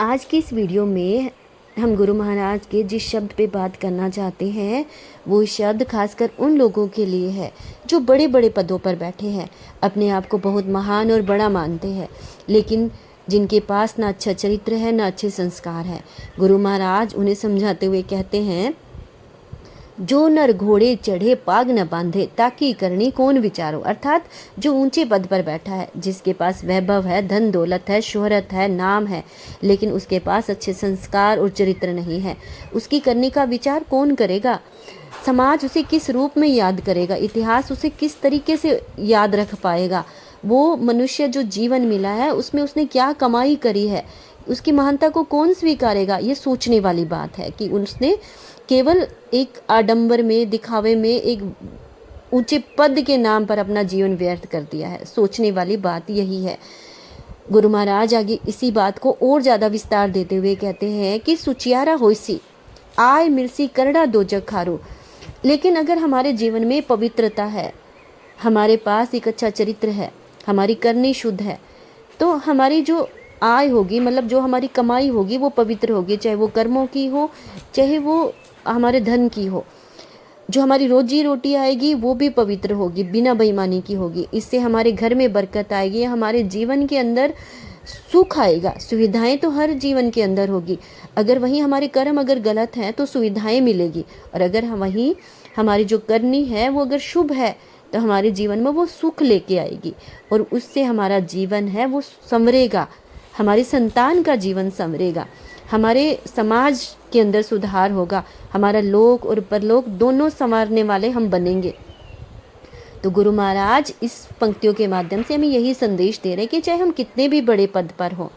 आज की इस वीडियो में हम गुरु महाराज के जिस शब्द पे बात करना चाहते हैं वो शब्द खासकर उन लोगों के लिए है जो बड़े बड़े पदों पर बैठे हैं, अपने आप को बहुत महान और बड़ा मानते हैं, लेकिन जिनके पास ना अच्छा चरित्र है ना अच्छे संस्कार है। गुरु महाराज उन्हें समझाते हुए कहते हैं, जो नर घोड़े चढ़े पाग न बांधे ताकि करनी कौन विचारो। अर्थात जो ऊंचे पद पर बैठा है, जिसके पास वैभव है, धन दौलत है, शोहरत है, नाम है, लेकिन उसके पास अच्छे संस्कार और चरित्र नहीं है, उसकी करने का विचार कौन करेगा? समाज उसे किस रूप में याद करेगा? इतिहास उसे किस तरीके से याद रख पाएगा? वो मनुष्य जो जीवन मिला है उसमें उसने क्या कमाई करी है, उसकी महानता को कौन स्वीकारेगा? ये सोचने वाली बात है कि उसने केवल एक आडंबर में, दिखावे में, एक ऊंचे पद के नाम पर अपना जीवन व्यर्थ कर दिया है। सोचने वाली बात यही है। गुरु महाराज आगे इसी बात को और ज़्यादा विस्तार देते हुए कहते हैं कि सुचियारा होइसी आय मिलसी करड़ा दो जग खारो। लेकिन अगर हमारे जीवन में पवित्रता है, हमारे पास एक अच्छा चरित्र है, हमारी करनी शुद्ध है, तो हमारी जो आय होगी, मतलब जो हमारी कमाई होगी वो पवित्र होगी, चाहे वो कर्मों की हो, चाहे वो हमारे धन की हो। जो हमारी रोजी रोटी आएगी वो भी पवित्र होगी, बिना बेईमानी की होगी। इससे हमारे घर में बरकत आएगी, हमारे जीवन के अंदर सुख आएगा। सुविधाएं तो हर जीवन के अंदर होगी। अगर वहीं हमारे कर्म अगर गलत हैं तो सुविधाएं मिलेगी, और अगर हम वहीं हमारी जो करनी है वो अगर शुभ है तो हमारे जीवन में वो सुख लेके आएगी, और उससे हमारा जीवन है वो संवरेगा, हमारी संतान का जीवन संवरेगा, हमारे समाज के अंदर सुधार होगा, हमारा लोक और परलोक दोनों संवारने वाले हम बनेंगे। तो गुरु महाराज इस पंक्तियों के माध्यम से हमें यही संदेश दे रहे हैं कि चाहे हम कितने भी बड़े पद पर हों,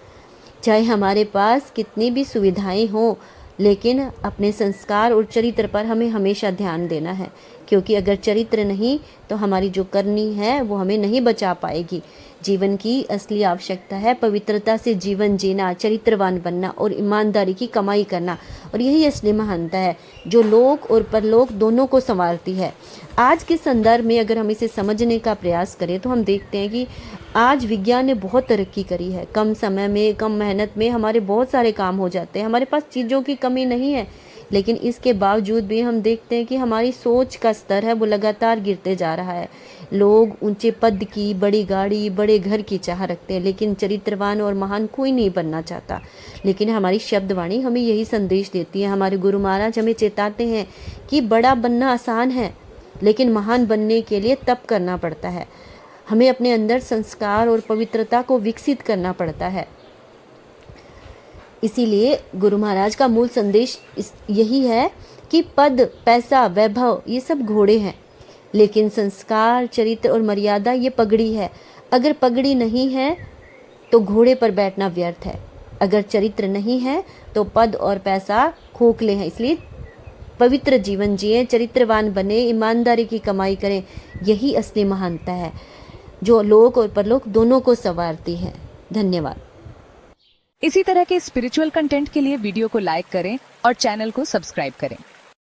चाहे हमारे पास कितनी भी सुविधाएं हों, लेकिन अपने संस्कार और चरित्र पर हमें हमेशा ध्यान देना है, क्योंकि अगर चरित्र नहीं तो हमारी जो करनी है वो हमें नहीं बचा पाएगी। जीवन की असली आवश्यकता है पवित्रता से जीवन जीना, चरित्रवान बनना और ईमानदारी की कमाई करना, और यही असली महानता है जो लोक और परलोक दोनों को संवारती है। आज के संदर्भ में अगर हम इसे समझने का प्रयास करें तो हम देखते हैं कि आज विज्ञान ने बहुत तरक्की करी है। कम समय में, कम मेहनत में हमारे बहुत सारे काम हो जाते हैं, हमारे पास चीज़ों की कमी नहीं है, लेकिन इसके बावजूद भी हम देखते हैं कि हमारी सोच का स्तर है वो लगातार गिरते जा रहा है। लोग ऊंचे पद की, बड़ी गाड़ी, बड़े घर की चाह रखते हैं, लेकिन चरित्रवान और महान कोई नहीं बनना चाहता। लेकिन हमारी शब्दवाणी हमें यही संदेश देती है, हमारे गुरु महाराज हमें चेताते हैं कि बड़ा बनना आसान है, लेकिन महान बनने के लिए तप करना पड़ता है। हमें अपने अंदर संस्कार और पवित्रता को विकसित करना पड़ता है। इसीलिए गुरु महाराज का मूल संदेश यही है कि पद, पैसा, वैभव ये सब घोड़े हैं, लेकिन संस्कार, चरित्र और मर्यादा ये पगड़ी है। अगर पगड़ी नहीं है तो घोड़े पर बैठना व्यर्थ है, अगर चरित्र नहीं है तो पद और पैसा खोखले हैं। इसलिए पवित्र जीवन जिए, चरित्रवान बने, ईमानदारी की कमाई करें, यही असली महानता है जो लोक और परलोक दोनों को संवारती है। धन्यवाद। इसी तरह के स्पिरिचुअल कंटेंट के लिए वीडियो को लाइक करें और चैनल को सब्सक्राइब करें।